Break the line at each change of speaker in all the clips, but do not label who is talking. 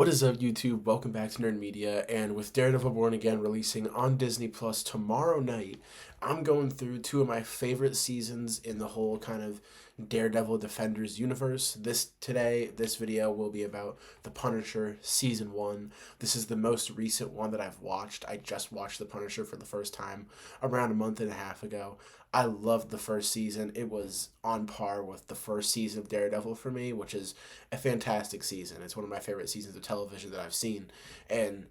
What is up, YouTube? Welcome back to Nerd Media. And with Daredevil Born Again releasing on Disney Plus tomorrow night, I'm going through two of my favorite seasons in the whole kind of Daredevil Defenders universe. This video will be about The Punisher Season 1. This is the most recent one that I've watched. I just watched The Punisher for the first time around a month and a half ago. I loved the first season. It was on par with the first season of Daredevil for me, which is a fantastic season. It's one of my favorite seasons of television that I've seen, and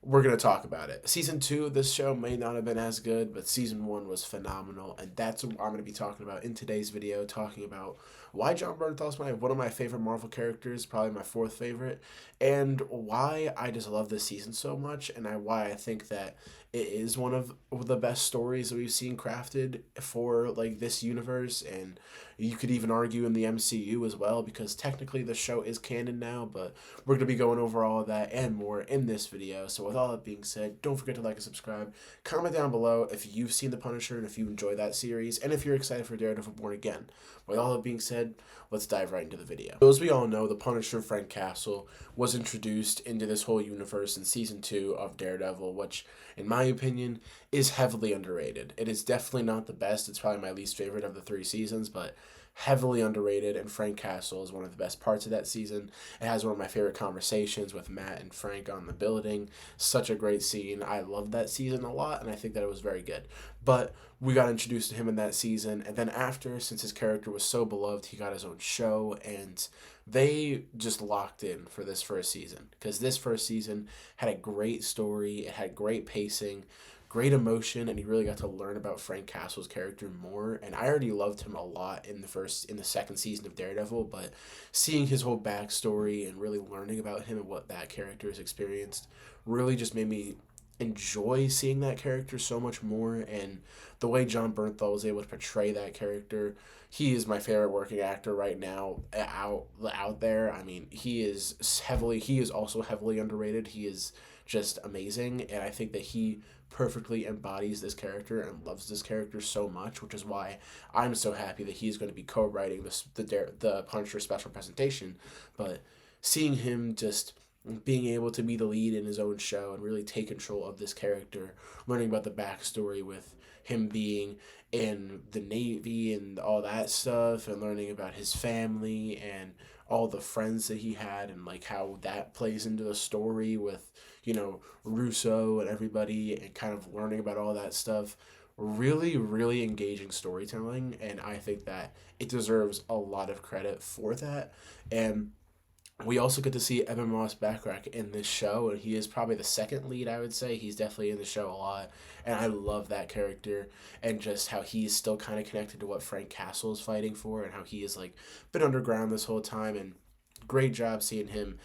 we're going to talk about it. Season 2 of this show may not have been as good, but season 1 was phenomenal, and that's what I'm going to be talking about in today's video, talking about why Jon Bernthal is one of my favorite Marvel characters, probably my fourth favorite, and why I just love this season so much, and why I think that it is one of the best stories that we've seen crafted for like this universe, and you could even argue in the MCU as well, because technically the show is canon now, but we're going to be going over all of that and more in this video. So with all that being said, don't forget to like and subscribe. Comment down below if you've seen The Punisher and if you enjoy that series, and if you're excited for Daredevil Born Again. With all that being said, let's dive right into the video. So as we all know, the Punisher, Frank Castle, was introduced into this whole universe in Season 2 of Daredevil, which, in my opinion, is heavily underrated. It is definitely not the best. It's probably my least favorite of the three seasons, but heavily underrated, and Frank Castle is one of the best parts of that season. It has one of my favorite conversations with Matt and Frank on the building. Such a great scene. I loved that season a lot, and I think that it was very good. But we got introduced to him in that season, and then after, since his character was so beloved, he got his own show, and they just locked in for this first season, because this first season had a great story, it had great pacing, great emotion, and you really got to learn about Frank Castle's character more. And I already loved him a lot in the second season of Daredevil, but seeing his whole backstory and really learning about him and what that character has experienced really just made me enjoy seeing that character so much more. And the way Jon Bernthal was able to portray that character, he is my favorite working actor right now out there. I mean, he is also heavily underrated. He is just amazing, and I think that he perfectly embodies this character and loves this character so much, which is why I'm so happy that he's going to be co-writing the Punisher special presentation. But seeing him just being able to be the lead in his own show and really take control of this character, learning about the backstory with him being in the Navy and all that stuff, and learning about his family and all the friends that he had, and like how that plays into the story with, Russo and everybody, and kind of learning about all that stuff. Really, really engaging storytelling, and I think that it deserves a lot of credit for that. And we also get to see Evan Moss Backrack in this show, and he is probably the second lead, I would say. He's definitely in the show a lot, and I love that character, and just how he's still kind of connected to what Frank Castle is fighting for, and how he has like been underground this whole time. And great job seeing him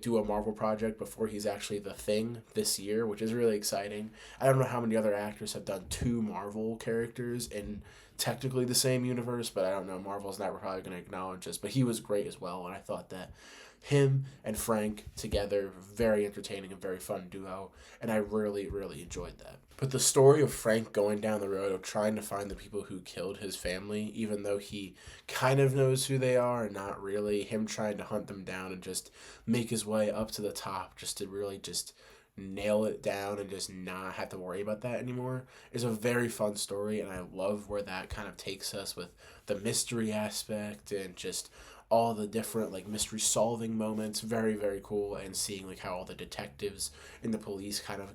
do a Marvel project before he's actually the Thing this year, which is really exciting. I don't know how many other actors have done two Marvel characters in technically the same universe, but I don't know. Marvel's not probably going to acknowledge this, but he was great as well, and I thought that him and Frank together, very entertaining and very fun duo, and I really, really enjoyed that. But the story of Frank going down the road of trying to find the people who killed his family, even though he kind of knows who they are and not really, him trying to hunt them down and just make his way up to the top just to really just nail it down and just not have to worry about that anymore, is a very fun story. And I love where that kind of takes us with the mystery aspect and just all the different like mystery solving moments. Very, very cool. And seeing like how all the detectives and the police kind of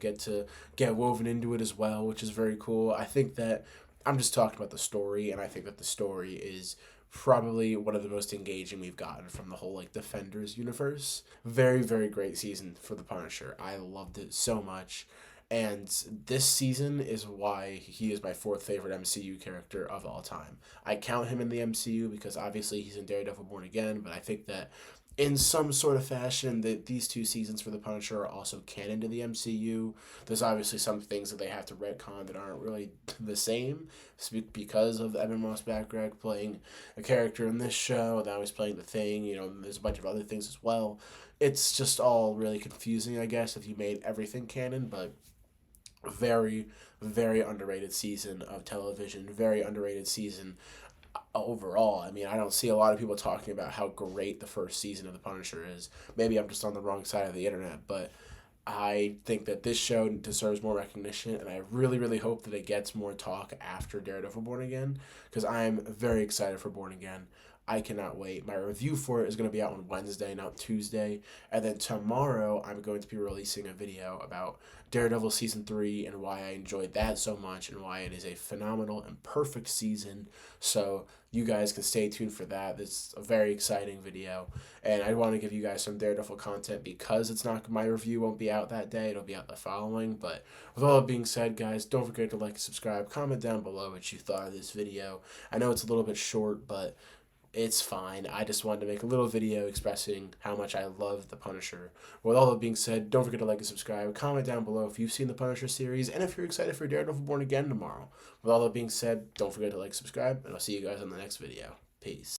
get woven into it as well, which is very cool. I think that I'm just talking about the story, and I think that the story is probably one of the most engaging we've gotten from the whole like Defenders universe. Very, very great season for the Punisher. I loved it so much. And this season is why he is my fourth favorite MCU character of all time. I count him in the MCU because obviously he's in Daredevil Born Again, but I think that in some sort of fashion that these two seasons for the Punisher are also canon to the MCU. There's obviously some things that they have to retcon that aren't really the same because of Evan Moss Backrack playing a character in this show. Now he's playing the Thing. There's a bunch of other things as well. It's just all really confusing, I guess, if you made everything canon, but very, very underrated season of television. Very underrated season. overall, I mean, I don't see a lot of people talking about how great the first season of The Punisher is. Maybe I'm just on the wrong side of the internet, but I think that this show deserves more recognition, and I really, really hope that it gets more talk after Daredevil Born Again, because I'm very excited for Born Again. I cannot wait. My review for it is going to be out on Wednesday, not Tuesday. And then tomorrow, I'm going to be releasing a video about Daredevil Season 3 and why I enjoyed that so much and why it is a phenomenal and perfect season. So you guys can stay tuned for that. It's a very exciting video. And I want to give you guys some Daredevil content because it's not, my review won't be out that day. It'll be out the following. But with all that being said, guys, don't forget to like and subscribe. Comment down below what you thought of this video. I know it's a little bit short, but it's fine. I just wanted to make a little video expressing how much I love The Punisher. With all that being said, don't forget to like and subscribe. Comment down below if you've seen The Punisher series and if you're excited for Daredevil Born Again tomorrow. With all that being said, don't forget to like, subscribe, and I'll see you guys on the next video. Peace.